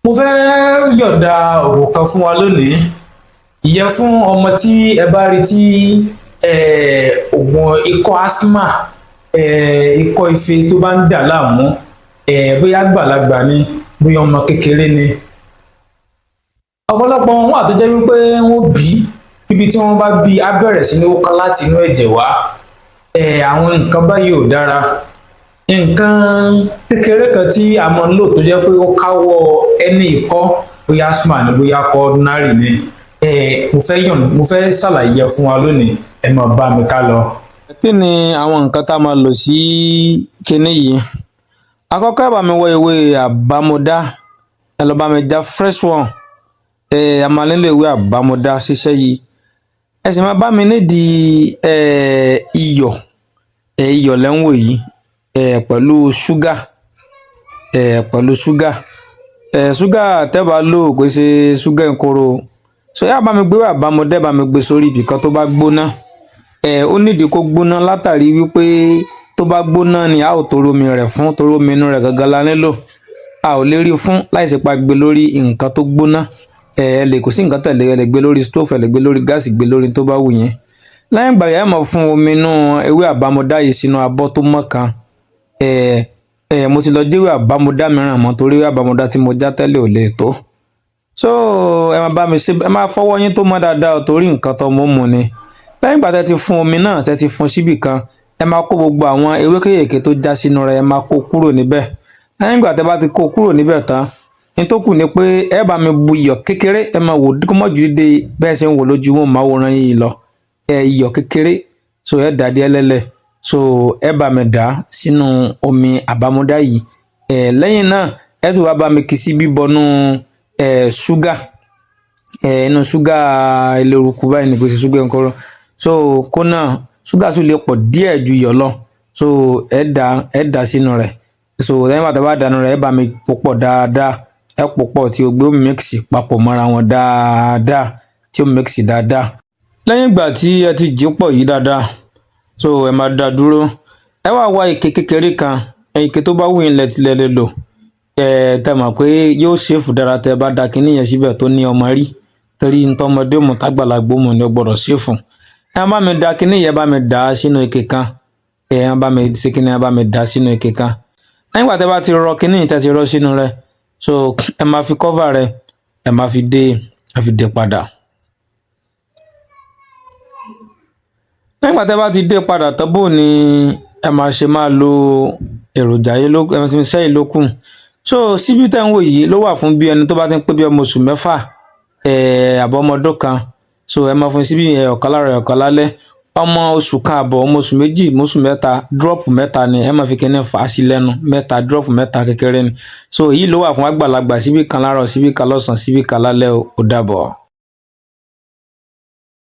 Mo fẹ́ yọ̀ǹda ọ̀rọ̀ kan fún wa lónìí. Ìyẹn fún ọmọ tí ẹ bá rí tí oògùn ikọ́ asthma, ikọ́ ife tó bá ń dà láàmú, bóyá àgbàlagbà ni, bóyá ọmọ kékeré ni. Ọ̀pọ̀lọpọ̀ wọn wà tó jẹ́ wípé wọ́n bí ibi tí wọ́n bá bí á bẹ̀rẹ̀ sí ní wúkọ́ láti inú ẹ̀jẹ̀ wá. Àwọn nǹkan báyìí ò dára. Nǹkan kékeré kan tí a máa ń lò tó jẹ́ pé ó káwọ́ ẹni ikọ́, bóyá asthma ni, bóyá ikọ́ ordinary ni. Mo fẹ́ ṣàlàyé fún wa lónìí, ẹ máa bá mi ká lọ. Kí ni àwọn nǹkan tá a máa lò sí kinní yìí? Àkọ́kọ́ ẹ bá mi wọ ewé àbámọdá, ẹ lọ bá mi já fresh one. A máa nílò ewé àbámọdá ṣiṣẹ́ yìí. Ẹ sì máa bá mi nídìí iyọ̀ lẹ́ ń wò yìí, pẹ̀lú ṣúgà, ṣúgà tẹ́ bá lò kò ṣe ṣúgà ìkorò. So yá bá mi gbé àbámọdá, bá mi gbé sórí ibìkan tó bá gbóná. Ó nídìí kó gbóná látàrí wípé tó bá gbóná ni a ò tó romi rẹ̀ fún, tó romi inú rẹ̀ gangan la nílò. A ò lè rí fún láìsí pa gbé lórí nǹkan tó gbóná. Kò sí nǹkan tẹ̀lé, ẹ lè gbé lórí stove, ẹ lè gbé lórí gáàsì, gbé lórí tó bá wù yín. Lẹ́yìn ìgbà yẹn, ẹ máa fún omi inú ewé àbámọdá yìí sínú abọ́ tó mọ́ kan. Mo ti lọ jẹ́wé àbámọdá mìíràn mọ́ torí ewé àbámọdá tí mo já tẹ́lẹ̀ ò lè tó. So ẹ máa bá mi ṣe, ẹ máa fọwọ́ yín tó mọ́ dáadáa torí nǹkan tó mọ́ mu ni. Lẹ́yìn ìgbà tẹ́ ti fún omi náà, tẹ́ ti fún síbì kan, ẹ máa kó gbogbo àwọn ewé kéékèèké tó já sínú rẹ̀, ẹ máa kó kúrò níbẹ̀. Lẹ́yìn ìgbà tẹ́ bá ti kó kúrò níbẹ̀ tán, ní tó kù ni pé ẹ bá mi bu iyọ̀ kékeré, ẹ máa wò kó mọ́ ju dé bẹ́ẹ̀ ṣe ń wò lójú wọn máa wòran yìí lọ. Iyọ̀ kékeré, so ẹ dà díẹ̀ lẹ́lẹ̀, so ẹ bá mi dà sínú omi àbámọdá yìí. Lẹ́yìn náà ẹ tún wá bá mi kì sí bíbọnú ṣúgà, inú ṣúgà eléruku báyìí ní kò sí ṣúgà ńkọ́rọ́. So kó náà ṣúgà sì lè pọ̀ díẹ̀ ju iyọ̀ lọ, so ẹ dà sínú rẹ̀. So lẹ́yìn bàtà bá dànù rẹ̀, ẹ bá mi pòpọ̀ dáadáa, ẹ pòpọ̀ tí o gbé omi mix papọ̀ mọ́ra wọn dáadáa, tí o mix dáadáa. Lẹ́yìn ìgbà tí ẹ ti jí pọ̀ yìí dáadáa, so ẹ máa dá dúró. Ẹ wá ike kékeré kan, ike tó bá wù yín lẹ lè lò. Tẹ́ mọ̀ pé yóò ṣèfù dára tẹ́ bá da kinní yẹn síbẹ̀ tó ní ọmọ rí, torí ntọ́ ọmọdé mọ̀ tágbàlagbà mọ̀ ni ó gbọ́dọ̀ ṣèfù. Ẹ bá mi da kinní yẹn, bá mi dà sínú ike kan. Ẹ bá mi ṣe kinní yẹn, bá mi dà sínú ike kan. Lẹ́yìn ìgbà tẹ́ bá ti rọ kinní yẹn, tẹ́ ti rọ sínú rẹ̀, so ẹ máa fi cover rẹ̀, ẹ máa fi dé padà. Lẹ́yìn ìgbà tẹ́ bá ti dé padà tán, bó ni ẹ máa ṣe máa lo èròjà yìí lókun, ẹ máa ṣe sẹ́yìn lókun. So síbí tẹ́ ń wò yìí ló wà fún bí ẹni tó bá ti ń pé bí ọmọ oṣù mẹ́fà, àbọ̀ ọmọ ọdún kan. So ẹ máa fún síbí ọ̀kan láàárọ̀, ọ̀kan lálẹ́. Ọmọ oṣù kan àbọ̀, ọmọ oṣù méjì, oṣù mẹ́ta, drop mẹ́ta ni ẹ máa fi kíní fà á sí lẹ́nu mẹ́ta, drop mẹ́ta kékeré ni. So èyí ló wà fún àgbàlagbà, síbí kan láàárọ̀, síbí kan lọ́sàn-án, síbí kan lálẹ́. Ó dàbọ̀.